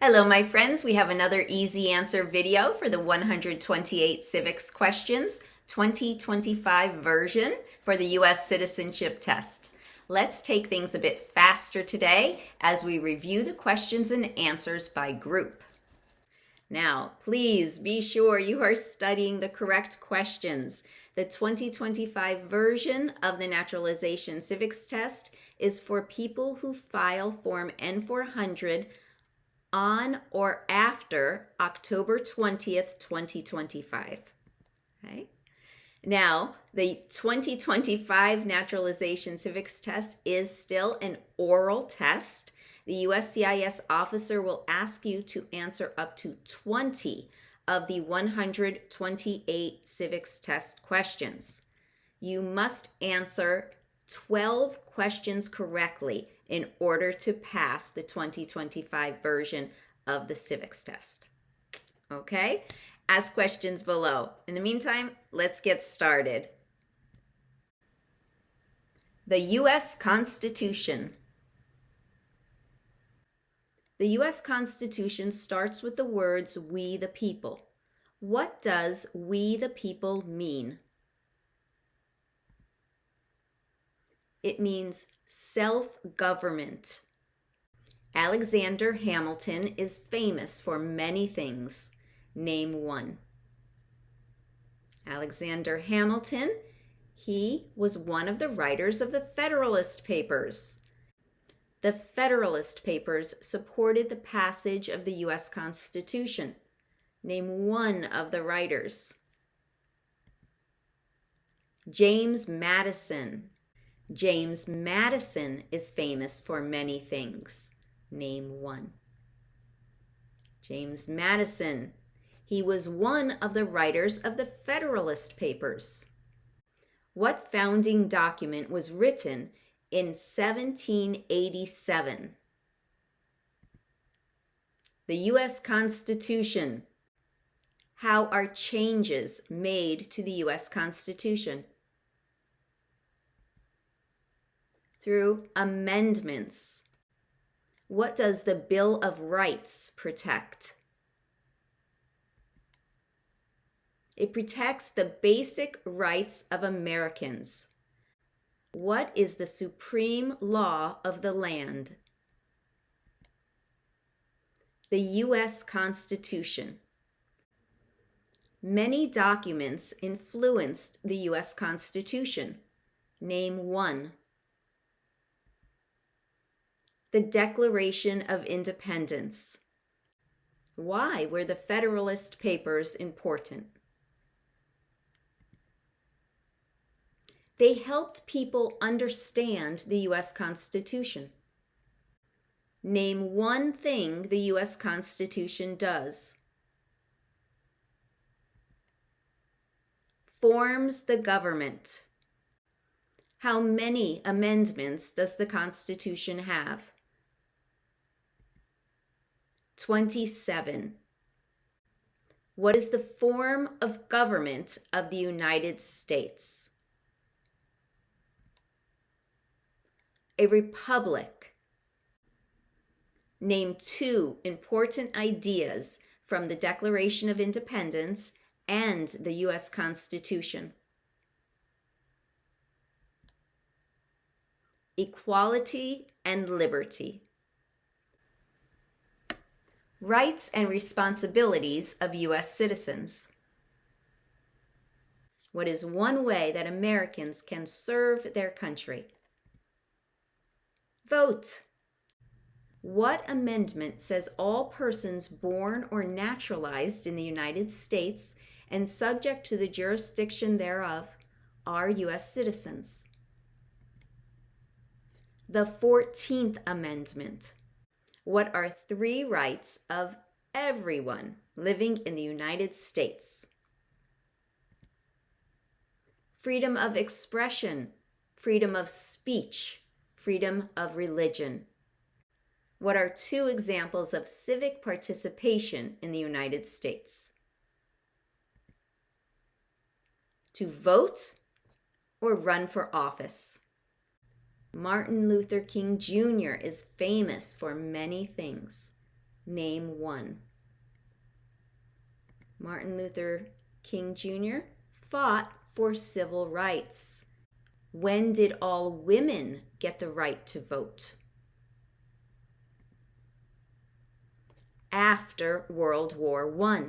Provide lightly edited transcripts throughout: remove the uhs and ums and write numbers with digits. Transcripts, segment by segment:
Hello, my friends. We have another easy answer video for the 128 civics questions, 2025 version for the U.S. Citizenship Test. Let's take things a bit faster today as we review the questions and answers by group. Now, please be sure you are studying the correct questions. The 2025 version of the Naturalization Civics Test is for people who file Form N400 on or after October 20th, 2025. Okay. Now, the 2025 Naturalization Civics Test is still an oral test. The USCIS officer will ask you to answer up to 20 of the 128 civics test questions. You must answer 12 questions correctly in order to pass the 2025 version of the civics test. Okay? Ask questions below. In the meantime, let's get started. The U.S. Constitution. The U.S. Constitution starts with the words, "We the people." What does "we the people" mean? It means self-government. Alexander Hamilton is famous for many things. Name one. Alexander Hamilton, he was one of the writers of the Federalist Papers. The Federalist Papers supported the passage of the U.S. Constitution. Name one of the writers. James Madison. James Madison is famous for many things. Name one. James Madison. He was one of the writers of the Federalist Papers. What founding document was written in 1787? The U.S. Constitution. How are changes made to the U.S. Constitution? Through amendments. What does the Bill of Rights protect? It protects the basic rights of Americans. What is the supreme law of the land? The U.S. Constitution. Many documents influenced the U.S. Constitution. Name one. The Declaration of Independence. Why were the Federalist Papers important? They helped people understand the U.S. Constitution. Name one thing the U.S. Constitution does. Forms the government. How many amendments does the Constitution have? 27. What is the form of government of the United States? A republic. Name two important ideas from the Declaration of Independence and the U.S. Constitution. Equality and liberty. Rights and responsibilities of U.S. citizens. What is one way that Americans can serve their country? Vote. What amendment says all persons born or naturalized in the United States and subject to the jurisdiction thereof are U.S. citizens? The 14th Amendment. What are three rights of everyone living in the United States? Freedom of expression, freedom of speech, freedom of religion. What are two examples of civic participation in the United States? To vote or run for office. Martin Luther King Jr. is famous for many things. Name one. Martin Luther King Jr. fought for civil rights. When did all women get the right to vote? After World War I.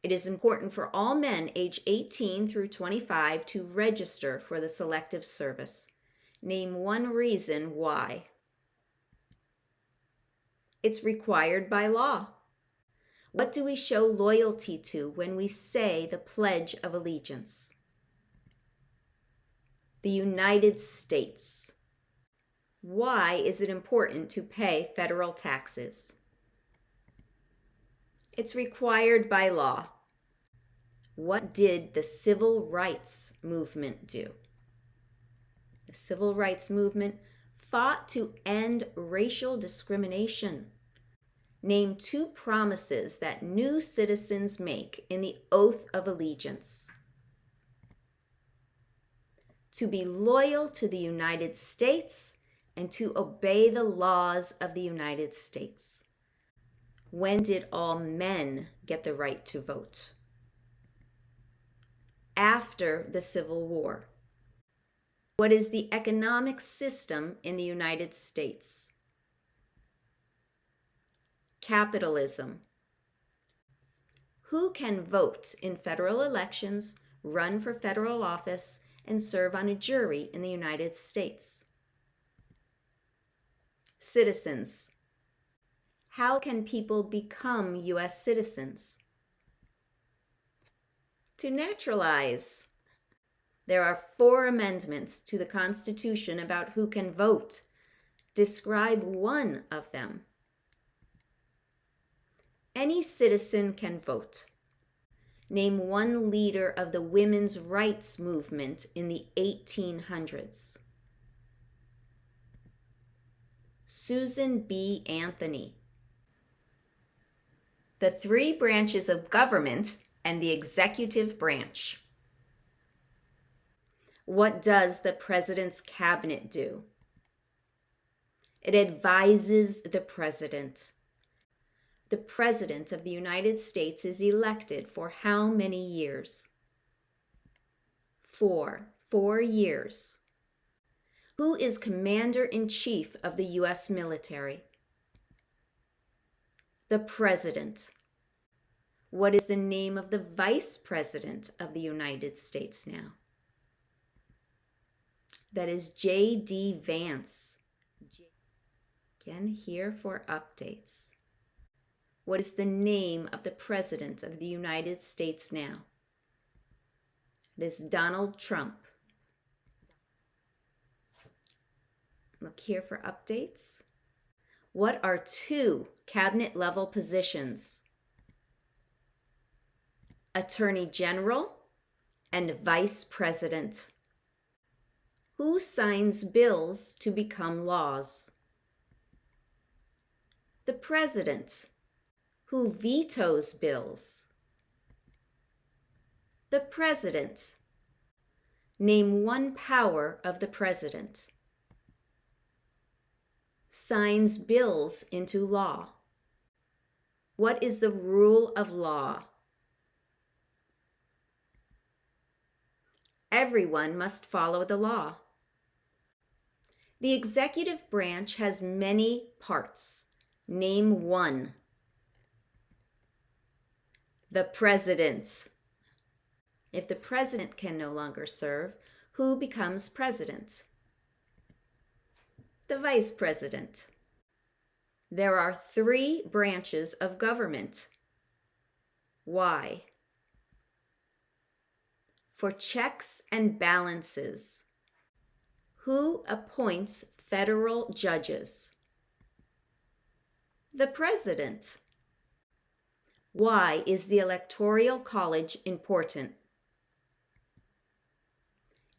It is important for all men age 18 through 25 to register for the Selective Service. Name one reason why. It's required by law. What do we show loyalty to when we say the Pledge of Allegiance? The United States. Why is it important to pay federal taxes? It's required by law. What did the Civil Rights Movement do? The Civil Rights Movement fought to end racial discrimination. Name two promises that new citizens make in the Oath of Allegiance. To be loyal to the United States and to obey the laws of the United States. When did all men get the right to vote? After the Civil War. What is the economic system in the United States? Capitalism. Who can vote in federal elections, run for federal office, and serve on a jury in the United States? Citizens. How can people become U.S. citizens? To naturalize. There are 4 amendments to the Constitution about who can vote. Describe one of them. Any citizen can vote. Name one leader of the women's rights movement in the 1800s. Susan B. Anthony. The 3 branches of government and the executive branch. What does the president's cabinet do? It advises the president. The president of the United States is elected for how many years? 4 years. Who is commander-in-chief of the U.S. military? The president. What is the name of the vice president of the United States now? That is J.D. Vance. Again, here for updates. What is the name of the president of the United States now? It is Donald Trump. Look here for updates. What are 2 cabinet-level positions? Attorney General and Vice President. Who signs bills to become laws? The President. Who vetoes bills? The President. Name one power of the President. Signs bills into law. What is the rule of law? Everyone must follow the law. The executive branch has many parts. Name one. The president. If the president can no longer serve, who becomes president? The vice president. There are 3 branches of government. Why? For checks and balances. Who appoints federal judges? The president. Why is the Electoral College important?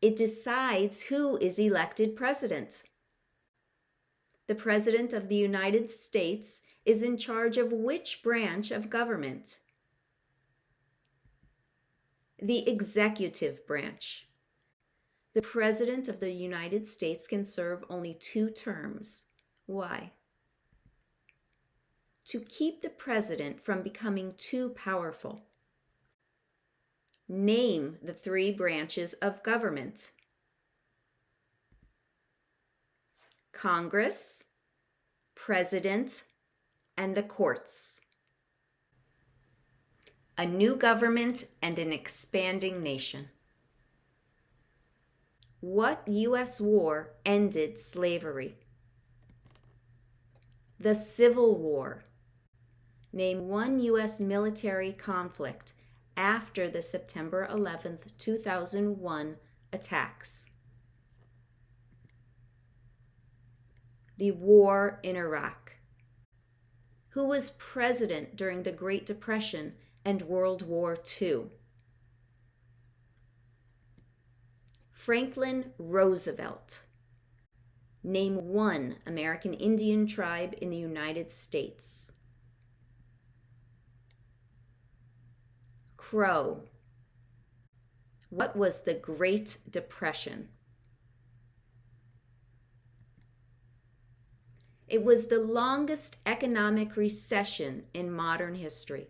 It decides who is elected president. The President of the United States is in charge of which branch of government? The executive branch. The President of the United States can serve only 2 terms. Why? to keep the president from becoming too powerful. Name the three branches of government. Congress, President, and the courts. A new government and an expanding nation. What U.S. war ended slavery? The Civil War. Name one U.S. military conflict after the September 11th, 2001 attacks. The war in Iraq. Who was president during the Great Depression and World War II? Franklin Roosevelt. Name one American Indian tribe in the United States. Crow. What was the Great Depression? It was the longest economic recession in modern history.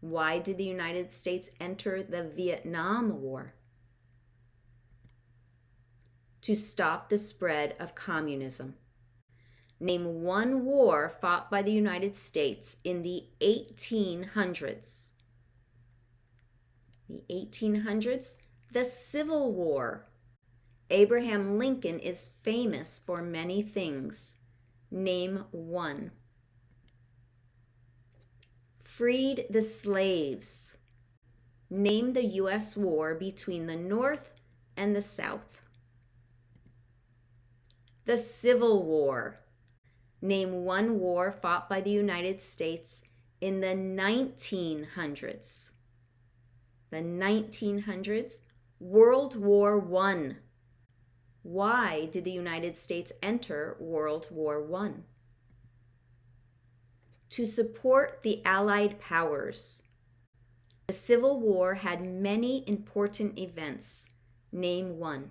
Why did the United States enter the Vietnam War? To stop the spread of communism. Name one war fought by the United States in the 1800s. The 1800s, the Civil War. Abraham Lincoln is famous for many things. Name one. Freed the slaves. Name the U.S. war between the North and the South. The Civil War. Name one war fought by the United States in the 1900s. The 1900s, World War I. Why did the United States enter World War I? To support the Allied powers. The Civil War had many important events. Name one.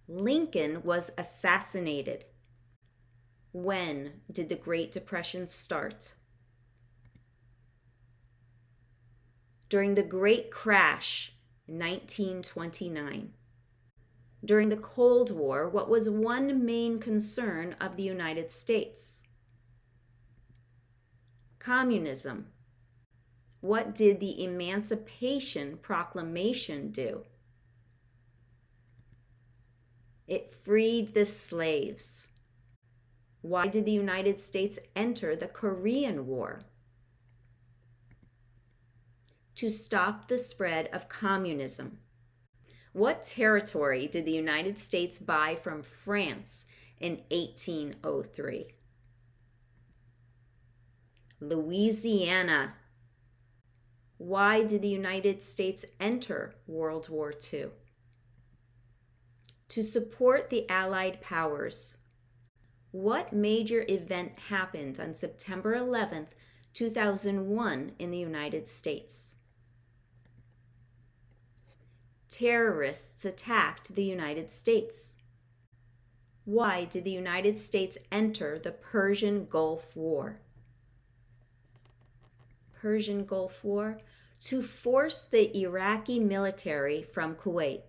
Lincoln was assassinated. When did the Great Depression start? During the Great Crash, 1929. During the Cold War, what was one main concern of the United States? Communism. What did the Emancipation Proclamation do? It freed the slaves. Why did the United States enter the Korean War? To stop the spread of communism. What territory did the United States buy from France in 1803? Louisiana. Why did the United States enter World War II? To support the Allied powers. What major event happened on September 11th, 2001 in the United States? Terrorists attacked the United States. Why did the United States enter the Persian Gulf War? Persian Gulf War? To force the Iraqi military from Kuwait.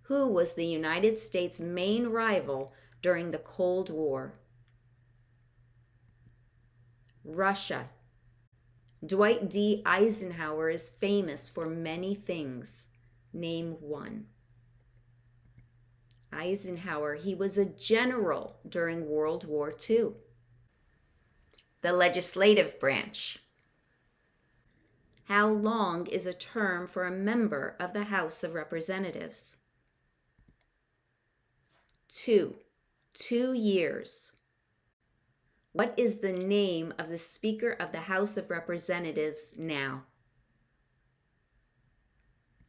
Who was the United States' main rival during the Cold War? Russia. Dwight D. Eisenhower is famous for many things. Name one. Eisenhower, he was a general during World War II. The legislative branch. How long is a term for a member of the House of Representatives? 2 years. What is the name of the Speaker of the House of Representatives now?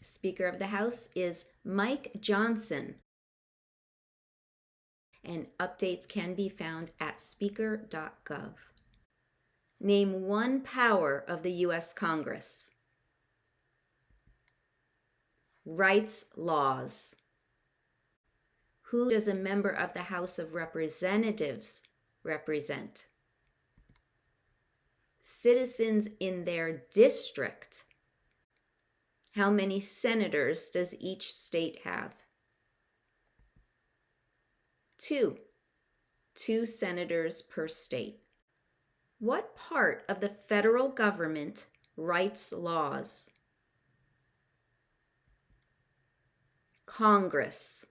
Speaker of the House is Mike Johnson. And updates can be found at speaker.gov. Name one power of the U.S. Congress. Writes laws. Who does a member of the House of Representatives represent? Citizens in their district. How many senators does each state have? 2. 2 senators per state. What part of the federal government writes laws? Congress.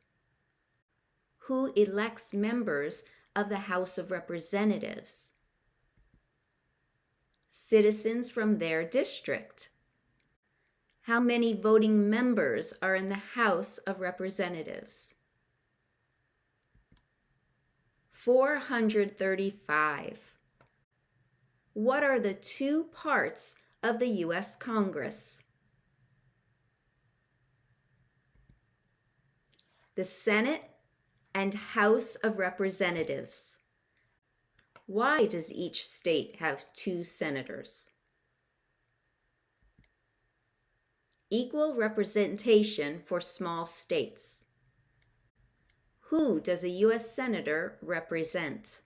Who elects members of the House of Representatives? Citizens from their district. How many voting members are in the House of Representatives? 435. What are the 2 parts of the U.S. Congress? The Senate and House of Representatives. Why does each state have 2 senators? Equal representation for small states. Who does a U.S. Senator represent?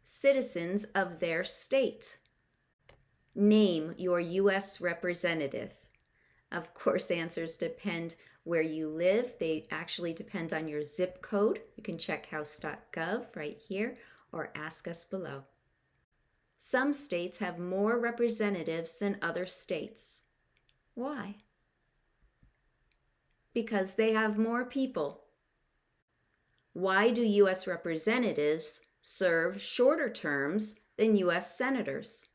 Citizens of their state. Name your U.S. representative. Of course, answers depend where you live. They actually depend on your zip code. You can check house.gov right here or ask us below. Some states have more representatives than other states. Why? Because they have more people. Why do U.S. representatives serve shorter terms than U.S. senators?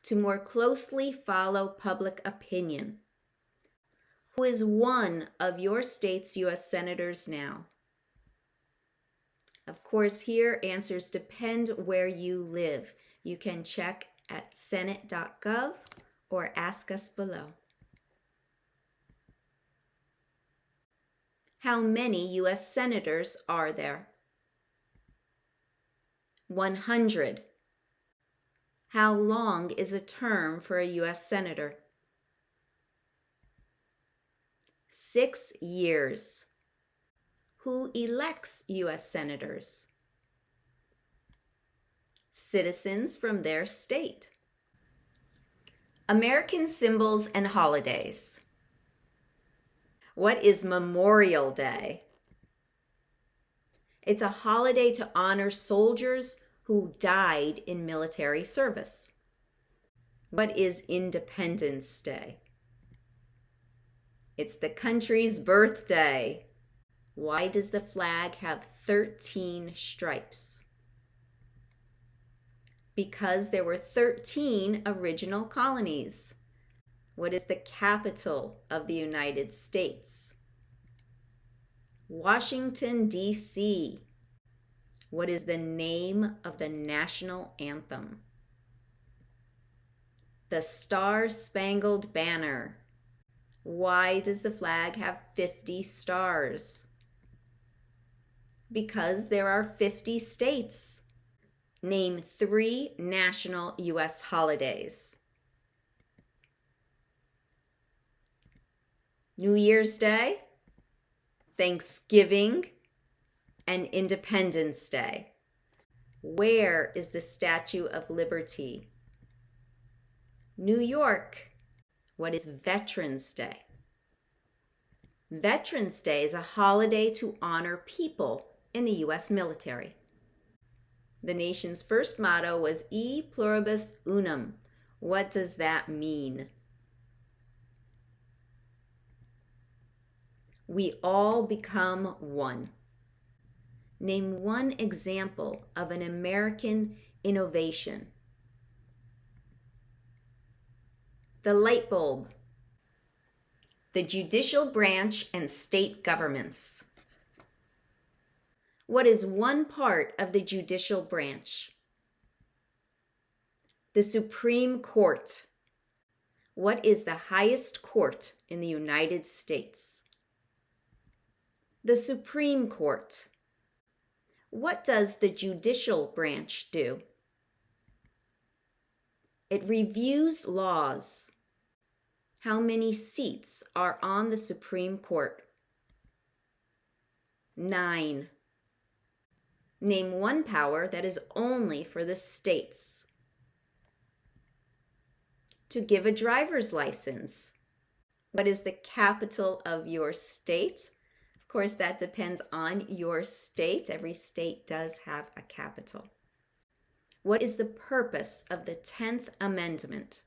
To more closely follow public opinion. Who is one of your state's U.S. senators now? Of course, here answers depend where you live. You can check at senate.gov or ask us below. How many U.S. senators are there? 100. How long is a term for a U.S. senator? 6 years. Who elects U.S. senators? Citizens from their state. American symbols and holidays. What is Memorial Day? It's a holiday to honor soldiers who died in military service. What is Independence Day? It's the country's birthday. Why does the flag have 13 stripes? Because there were 13 original colonies. What is the capital of the United States? Washington, D.C. What is the name of the national anthem? The Star-Spangled Banner. Why does the flag have 50 stars? Because there are 50 states. Name 3 national U.S. holidays. New Year's Day, Thanksgiving, and Independence Day. Where is the Statue of Liberty? New York. What is Veterans Day? Veterans Day is a holiday to honor people in the U.S. military. The nation's first motto was E pluribus unum. What does that mean? We all become one. Name one example of an American innovation. The light bulb. The judicial branch and state governments. What is one part of the judicial branch? The Supreme Court. What is the highest court in the United States? The Supreme Court. What does the judicial branch do? It reviews laws. How many seats are on the Supreme Court? 9. Name one power that is only for the states. To give a driver's license. What is the capital of your state? Of course, that depends on your state. Every state does have a capital. What is the purpose of the 10th Amendment?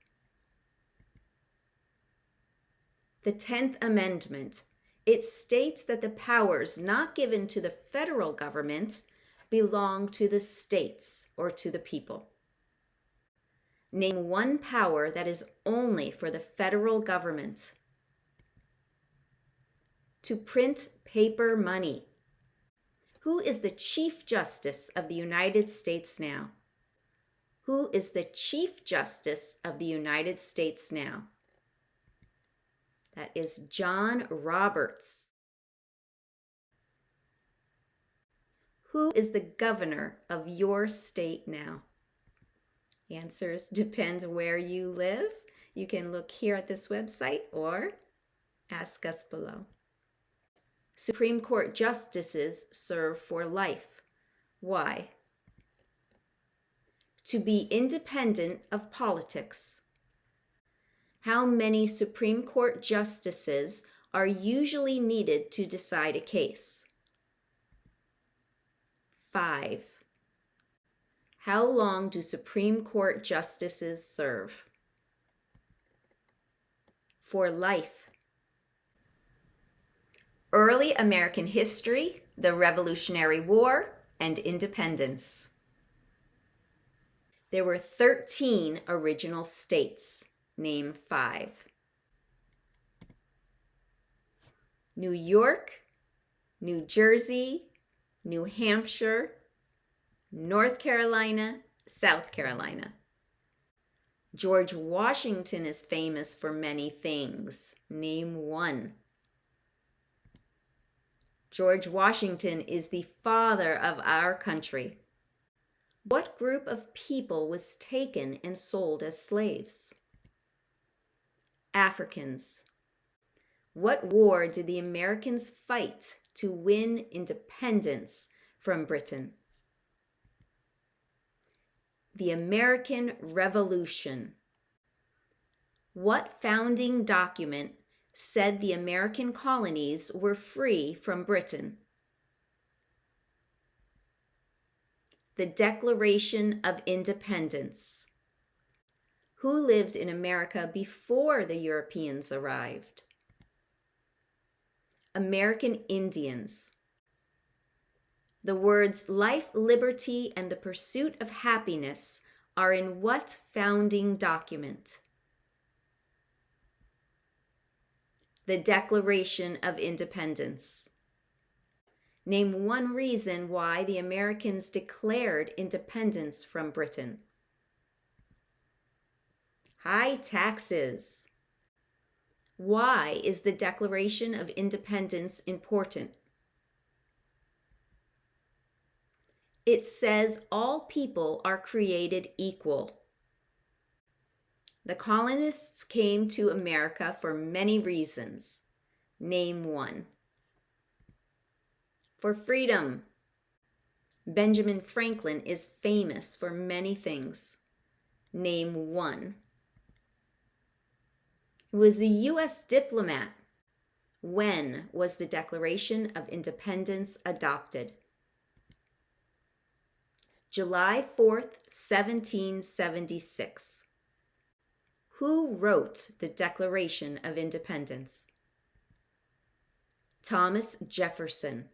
The 10th Amendment, it states that the powers not given to the federal government belong to the states or to the people. Name one power that is only for the federal government. To print paper money. Who is the Chief Justice of the United States now? Who is the Chief Justice of the United States now? That is John Roberts. Who is the governor of your state now? Answers depend where you live. You can look here at this website or ask us below. Supreme Court justices serve for life. Why? To be independent of politics. How many Supreme Court justices are usually needed to decide a case? 5. How long do Supreme Court justices serve? For life. Early American history, the Revolutionary War, and independence. There were 13 original states. Name 5. New York, New Jersey, New Hampshire, North Carolina, South Carolina. George Washington is famous for many things. Name 1. George Washington is the father of our country. What group of people was taken and sold as slaves? Africans. What war did the Americans fight to win independence from Britain? The American Revolution. What founding document said the American colonies were free from Britain? The Declaration of Independence. Who lived in America before the Europeans arrived? American Indians. The words life, liberty, and the pursuit of happiness are in what founding document? The Declaration of Independence. Name one reason why the Americans declared independence from Britain. High taxes. Why is the Declaration of Independence important? It says all people are created equal. The colonists came to America for many reasons. Name one. For freedom. Benjamin Franklin is famous for many things. Name one. He was a U.S. diplomat. When was the Declaration of Independence adopted? July 4th, 1776. Who wrote the Declaration of Independence? Thomas Jefferson.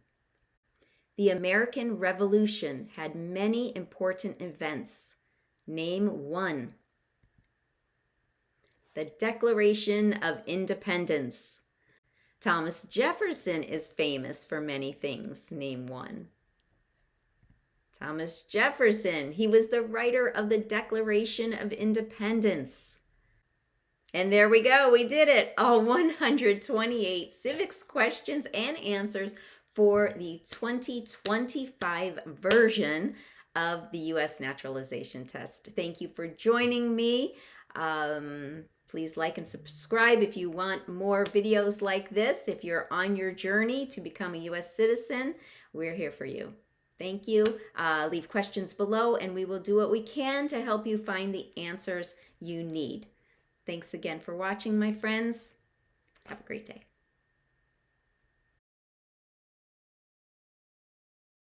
The American Revolution had many important events. Name one. The Declaration of Independence. Thomas Jefferson is famous for many things. Name one. Thomas Jefferson, he was the writer of the Declaration of Independence. And there we go, we did it. All 128 civics questions and answers for the 2025 version of the U.S. Naturalization Test. Thank you for joining me. Please like and subscribe if you want more videos like this. If you're on your journey to become a U.S. citizen, we're here for you. Thank you. Leave questions below and we will do what we can to help you find the answers you need. Thanks again for watching, my friends. Have a great day.